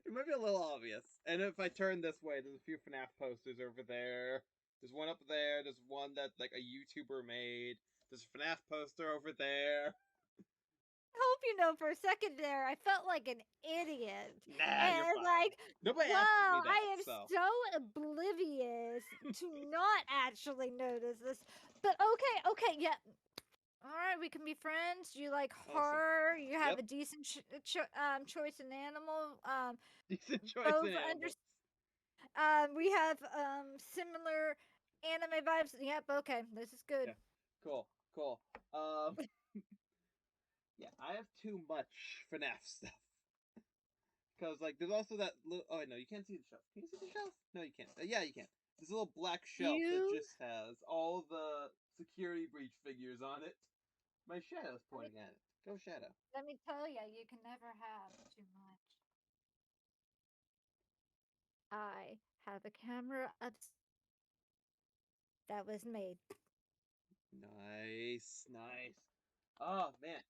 it might be a little obvious. And if I turn this way, there's a few FNAF posters over there. There's one up there. There's one that like a YouTuber made. There's a FNAF poster over there. Hope you know for a second there, I felt like an idiot. Nah, you're And fine. like, Nobody asked wow, me that, I am so so oblivious to not actually notice this. But okay, yeah. All right, we can be friends. You like awesome. horror. You have Yep, a decent choice in animal. decent choice in Both under. animals. We have similar anime vibes. Yep. Okay, this is good. Yeah, cool, cool. Um, yeah, I have too much FNAF stuff. Because, like, there's also that little. Oh, no, you can't see the shelf. Can you see the shelf? No, you can't. Yeah, you can. There's a little black shelf that You. just has all the security breach figures on it. My shadow's Let me pointing at it. Go, Shadow. let me tell you, you can never have too much. I have a camera that was made. Nice, nice. Oh, man.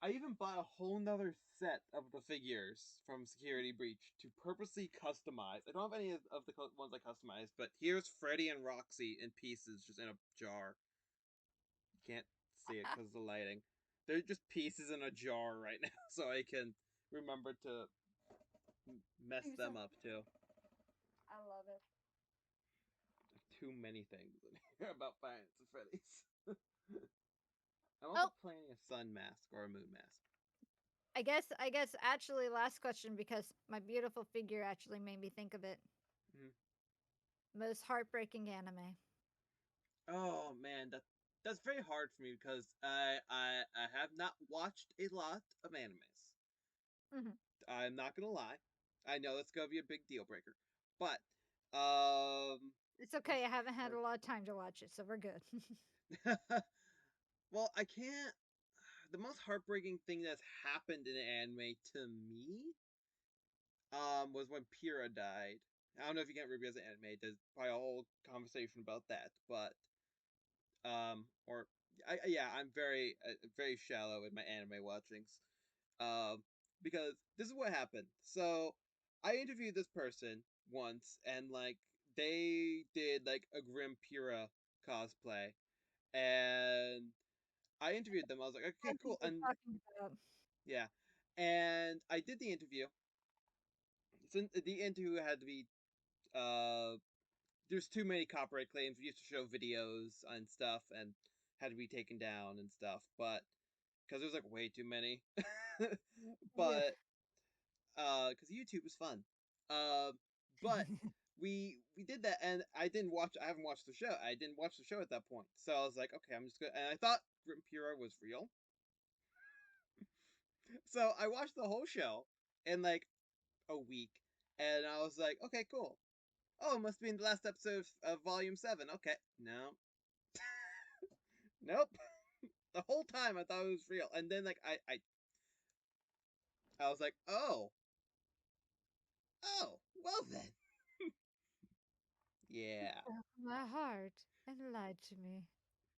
I even bought a whole nother set of the figures from Security Breach to purposely customize. I don't have any of the ones I customized, but here's Freddy and Roxy in pieces, just in a jar. You can't see it because of the lighting. They're just pieces in a jar right now, so I can remember to mess them up too. I love it. Too many things in here about Finance and Freddy's. I'm Oh, also planning a sun mask or a moon mask. I guess actually last question because my beautiful figure actually made me think of it. Mm-hmm. Most heartbreaking anime. Oh man, that's very hard for me because I have not watched a lot of animes. Hmm. I'm not gonna lie. I know that's gonna be a big deal breaker, but um, It's okay. most I haven't had heart. a lot of time to watch it, so we're good. Well, I can't. The most heartbreaking thing that's happened in anime to me was when Pyrrha died. I don't know if you can't review as an anime. There's probably a whole conversation about that, but or yeah, I'm very shallow in my anime watchings. Because this is what happened. So I interviewed this person once, and like they did like a Grim Pyrrha cosplay, and I interviewed them. I was like, I okay, think cool, we're and talking about. yeah, and I did the interview. Since the interview had to be there's too many copyright claims. We used to show videos and stuff, and had to be taken down and stuff, but because there's like way too many. Yeah. But because YouTube is fun. Uh, but we did that, and I didn't watch. I haven't watched the show. I didn't watch the show at that point, so I was like, okay, I'm just gonna. And I thought Grim Pura was real, so I watched the whole show in like a week, and I was like, okay, cool. Oh, it must be in the last episode of Volume 7. Okay, no, nope. The whole time I thought it was real, and then like I was like, oh, well then, yeah. Broke my heart and lied to me.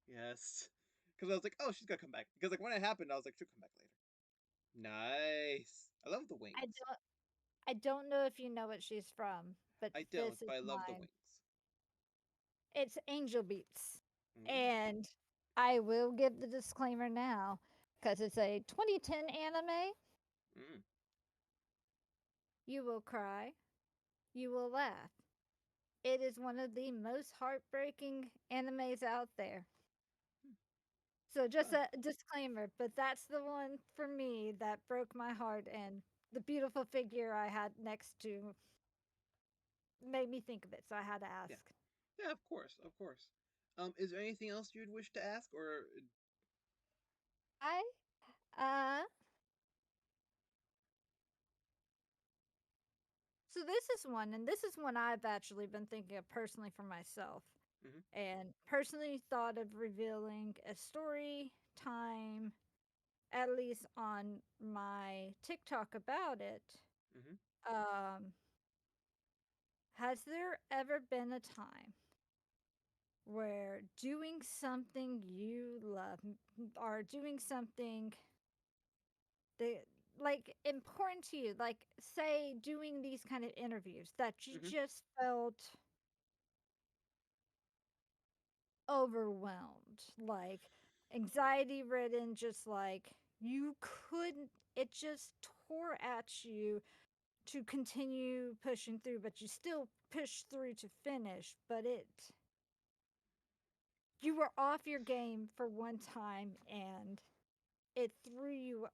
Yes. Because I was like, oh, she's gonna come back. Because like when it happened, I was like, she'll come back later. Nice. I love the I wings. don't. I don't know if you know what she's from, but I don't, this is but I love the mine. wings. It's Angel Beats, Mm, and I will give the disclaimer now because it's a 2010 anime. mm, You will cry. You will laugh. It is one of the most heartbreaking animes out there. mm. So just Fun. a disclaimer, but that's the one for me that broke my heart, and the beautiful figure I had next to made me think of it, so I had to Yeah. ask. Yeah, of course, of course. Is there anything else you'd wish to ask, or I uh so this is one, and this is one I've actually been thinking of personally for myself, mm-hmm, and personally thought of revealing a story time, at least on my TikTok about it. mm-hmm, Um, has there ever been a time where doing something you love or doing something that like important to you, like say doing these kind of interviews that you mm-hmm. just felt overwhelmed, like anxiety ridden, just like you couldn't, it just tore at you to continue pushing through, but you still push through to finish, but you were off your game for one time and it threw you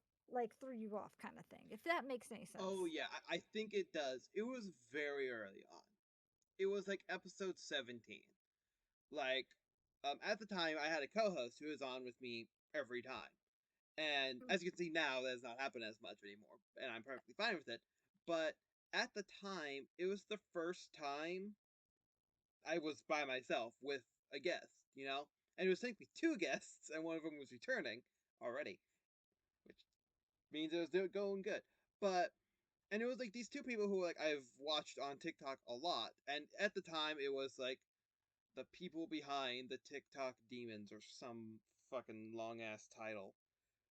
off kind of thing, if that makes any sense. Oh yeah, I think it does. It was very early on. It was like episode 17. Like, at the time, I had a co-host who was on with me every time. And as you can see now, that has not happened as much anymore, and I'm perfectly fine with it. But at the time, it was the first time I was by myself with a guest, you know? And it was technically two guests, and one of them was returning already, which means it was going good. But, and it was like these two people who like I've watched on TikTok a lot, and at the time it was like the people behind the TikTok demons or some fucking long ass title.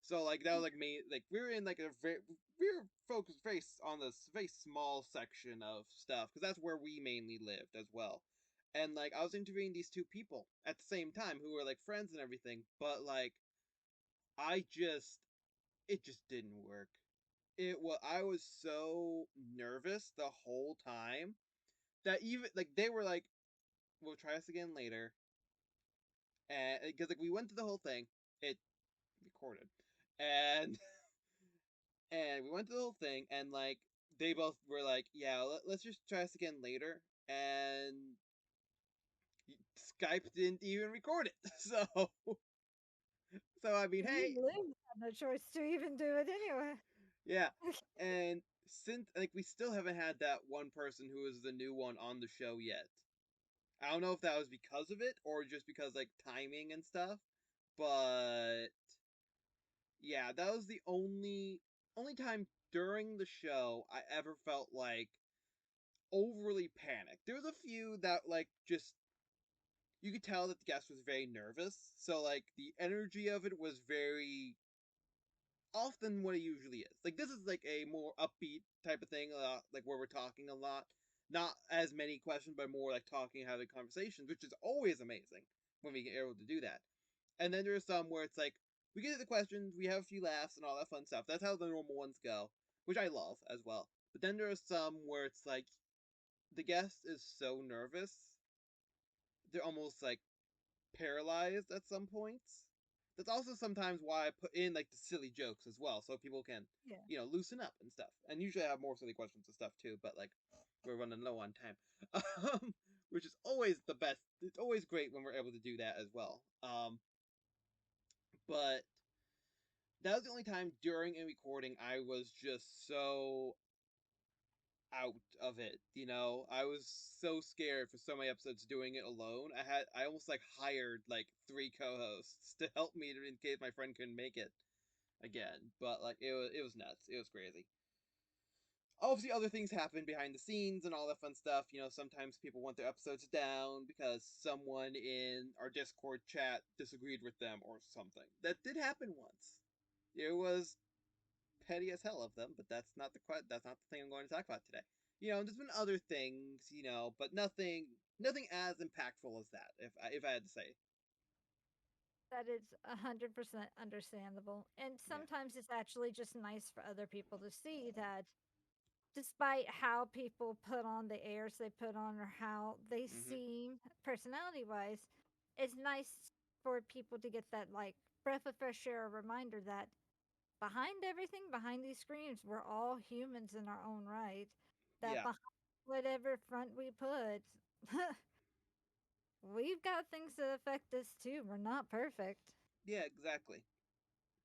So like that was like me. Like we were in like a very we were focused on this very small section of stuff because that's where we mainly lived as well. And like I was interviewing these two people at the same time who were like friends and everything, but like I just it just didn't work. I was so nervous the whole time that even like they were like, "We'll try this again later," and because like we went through the whole thing, it recorded, and and we went through the whole thing, and like they both were like, "Yeah, let's just try this again later," and Skype didn't even record it, so I mean, And you hey, literally had no choice to even do it anyway. yeah, and since like we still haven't had that one person who is the new one on the show yet. I don't know if that was because of it or just because like timing and stuff, but yeah, that was the only time during the show I ever felt like overly panicked. There was a few that like just you could tell that the guest was very nervous, so like the energy of it was very off than what it usually is. Like this is like a more upbeat type of thing, like where we're talking a lot, not as many questions, but more like talking, having conversations, which is always amazing when we get able to do that. And then there's some where it's like we get to the questions, we have a few laughs and all that fun stuff. That's how the normal ones go, which I love as well. But then there are some where it's like the guest is so nervous, they're almost like paralyzed at some points. That's also sometimes why I put in like the silly jokes as well, so people can, Yeah. loosen up and stuff. And usually I have more silly questions and stuff too, but like we're running low on time, which is always the best. It's always great when we're able to do that as well. But that was the only time during a recording I was just so out of it. I was so scared for so many episodes doing it alone. I almost like hired like three co-hosts to help me in case my friend couldn't make it again. But like it was nuts. It was crazy. Obviously, other things happen behind the scenes and all that fun stuff. Sometimes people want their episodes down because someone in our Discord chat disagreed with them or something. That did happen once. It was petty as hell of them, but that's not the thing I'm going to talk about today. There's been other things, but nothing as impactful as that. If I had to say, That is 100% understandable. And yeah, sometimes it's actually just nice for other people to see that despite how people put on the airs they put on or how they mm-hmm, seem personality wise, it's nice for people to get that like breath of fresh air reminder that behind everything, behind these screens, we're all humans in our own right. That yeah, behind whatever front we put, we've got things that affect us too. We're not perfect. yeah, exactly,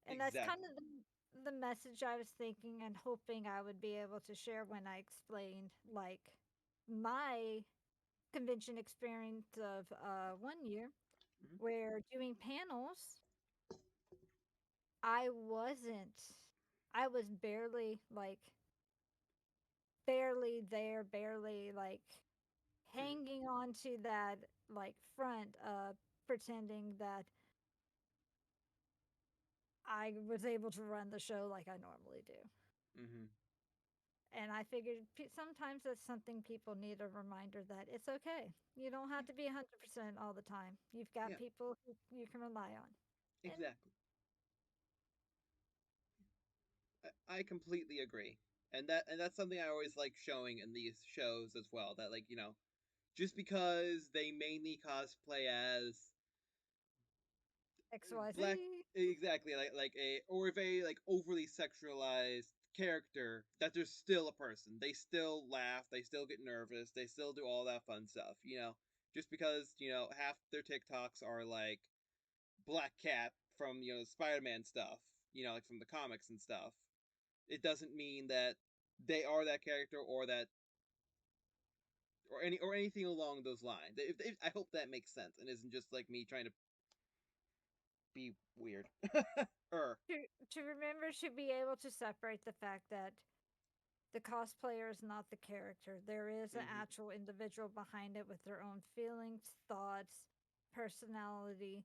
And that's kind exactly, of the message I was thinking and hoping I would be able to share when I explained like my convention experience of 1 year mm-hmm, where doing panels, I wasn't, I was barely there, barely like mm-hmm, hanging on to that like front, pretending that I was able to run the show like I normally do. mm-hmm. And I figured sometimes that's something people need a reminder that it's okay. You don't Yeah, have to be 100% all the time. You've got yeah, people who you can rely on. And exactly. I completely agree, and that's something I always like showing in these shows as well. That like just because they mainly cosplay as XYZ, black exactly like a or if a like overly sexualized character that they're still a person, they still laugh, they still get nervous, they still do all that fun stuff, just because half their TikToks are like Black Cat from Spider-Man stuff, like from the comics and stuff, it doesn't mean that they are that character or that or anything along those lines. I hope that makes sense and isn't just like me trying to be weird. er to, to remember to be able to separate the fact that the cosplayer is not the character. There is an mm-hmm. actual individual behind it with their own feelings, thoughts, personality,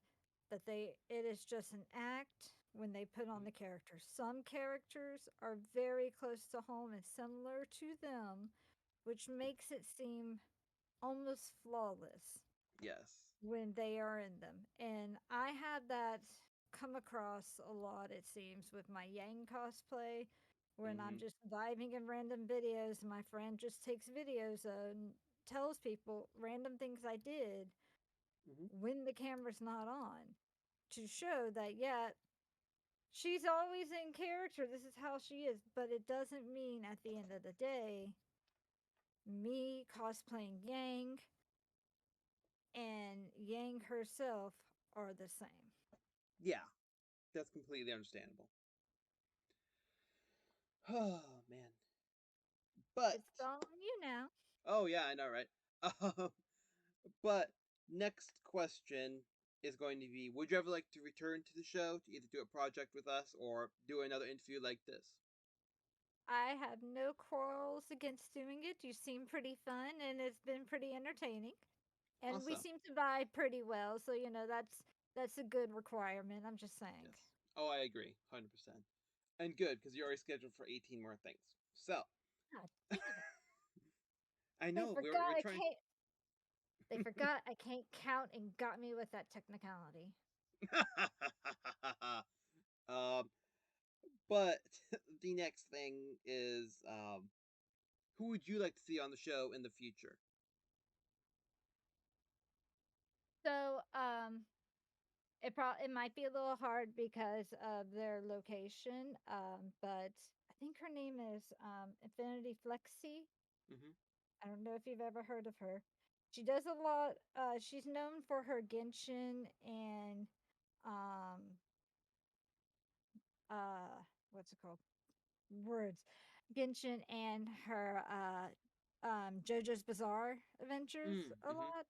that it is just an act when they put on Mhm. the characters. Some characters are very close to home and similar to them, which makes it seem almost flawless Yes. when they are in them. And I had that come across a lot, it seems, with my Yang cosplay. When I'm Mm-hmm. just vibing in random videos, my friend just takes videos and tells people random things I did Mm-hmm. when the camera's not on to show that, yeah, she's always in character. This is how she is. But it doesn't mean at the end of the day, me cosplaying Yang and Yang herself are the same. Yeah, that's completely understandable. Oh man. But It's all on you now. oh yeah, I know, right? Um, but next question is going to be: would you ever like to return to the show to either do a project with us or do another interview like this? I have no quarrels against doing it. You seem pretty fun and it's been pretty entertaining. And we Awesome. seem to vibe pretty well, so that's a good requirement. I'm just saying. Yes. Oh, I agree, 100%. And good because you're already scheduled for 18 more things. So God damn it. I They know we're forgot we're I trying. can't they forgot I can't count and got me with that technicality. um, but the next thing is who would you like to see on the show in the future? So, it might be a little hard because of their location, but I think her name is Infinity Flexi. Mm-hmm. I don't know if you've ever heard of her. She does a lot. She's known for her Genshin and um what's it called? Words. Genshin and her JoJo's Bizarre Adventures a Mm-hmm. lot.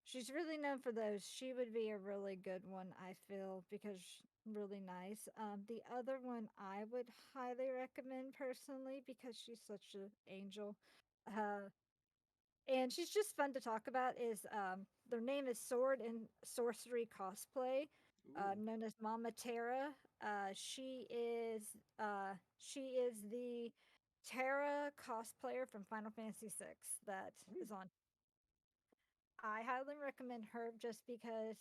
She's really known for those. She would be a really good one, I feel, because really nice. The other one I would highly recommend personally because she's such an angel. Uh, and she's just fun to talk about is their name is Sword and Sorcery Cosplay, Ooh. known as Mama Terra. She is the Terra cosplayer from Final Fantasy VI that Ooh. is on. I highly recommend her just because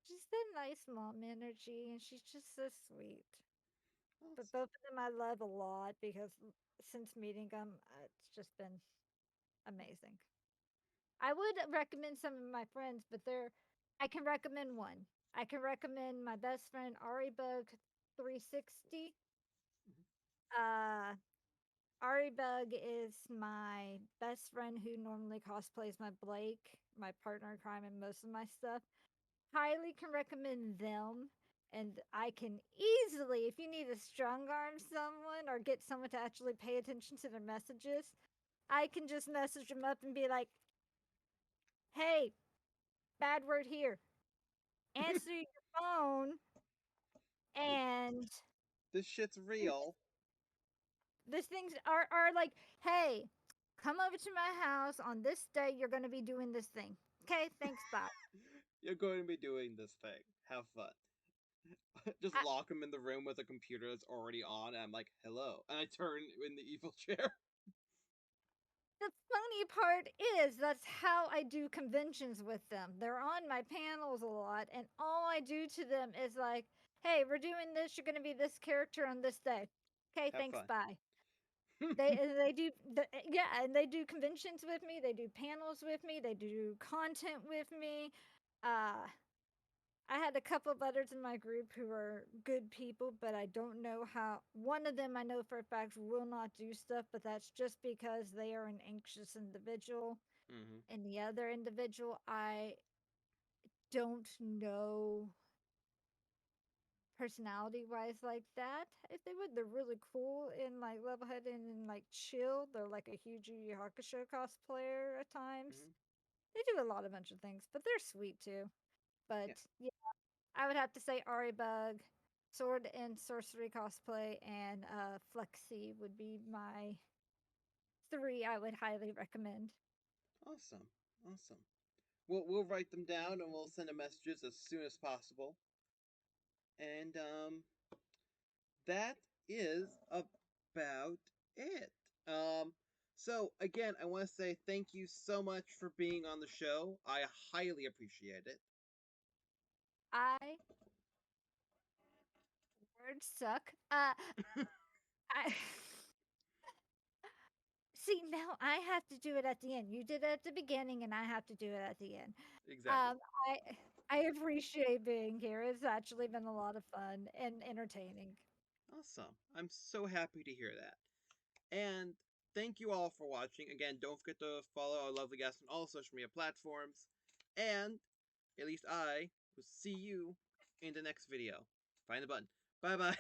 she's the nice mom energy and she's just so sweet. But Awesome. both of them I love a lot because since meeting them, it's just been amazing. I would recommend some of my friends, but I can recommend one. I can recommend my best friend Ari Bug 360. Mhm. Uh Ari Bug is my best friend who normally cosplays my Blake, my partner in crime, and most of my stuff. Highly can recommend them. And I can easily, if you need to strong arm someone or get someone to actually pay attention to their messages, I can just message them up and be like, hey, bad word here. Answer your phone and This shit's real. these things are like, hey, come over to my house on this day. You're going to be doing this thing. Okay, thanks, bye. You're going to be doing this thing. Have fun. Just I, lock him in the room with a computer that's already on, and I'm like, hello. And I turn in the evil chair. the funny part is that's how I do conventions with them. They're on my panels a lot, and all I do to them is like, hey, we're doing this. You're going to be this character on this day. Okay, Have thanks, fun. bye. They do yeah, and they do conventions with me. They do panels with me. They do content with me. Uh, I had a couple of others in my group who are good people, but I don't know how. One of them I know for a fact will not do stuff, but that's just because they are an anxious individual. Mm-hmm. And the other individual, I don't know personality wise like that. If they would, they're really cool and like level headed and like chill. They're like a huge Yu Yu Hakusho cosplayer at times. Mm-hmm. They do a lot of bunch of things, but they're sweet too. But Yeah. yeah, I would have to say Ari Bug, Sword and Sorcery cosplay, and Flexi would be my three I would highly recommend. Awesome. Awesome. We'll write them down and we'll send them messages as soon as possible. And that is about it. Um, so again, I want to say thank you so much for being on the show. I highly appreciate it. I words suck. I see now. I have to do it at the end. You did it at the beginning, and I have to do it at the end. Exactly. Um, I appreciate being here. It's actually been a lot of fun and entertaining. Awesome. I'm so happy to hear that. And thank you all for watching. Again, don't forget to follow our lovely guests on all social media platforms. And at least I will see you in the next video. Find the button. Bye bye.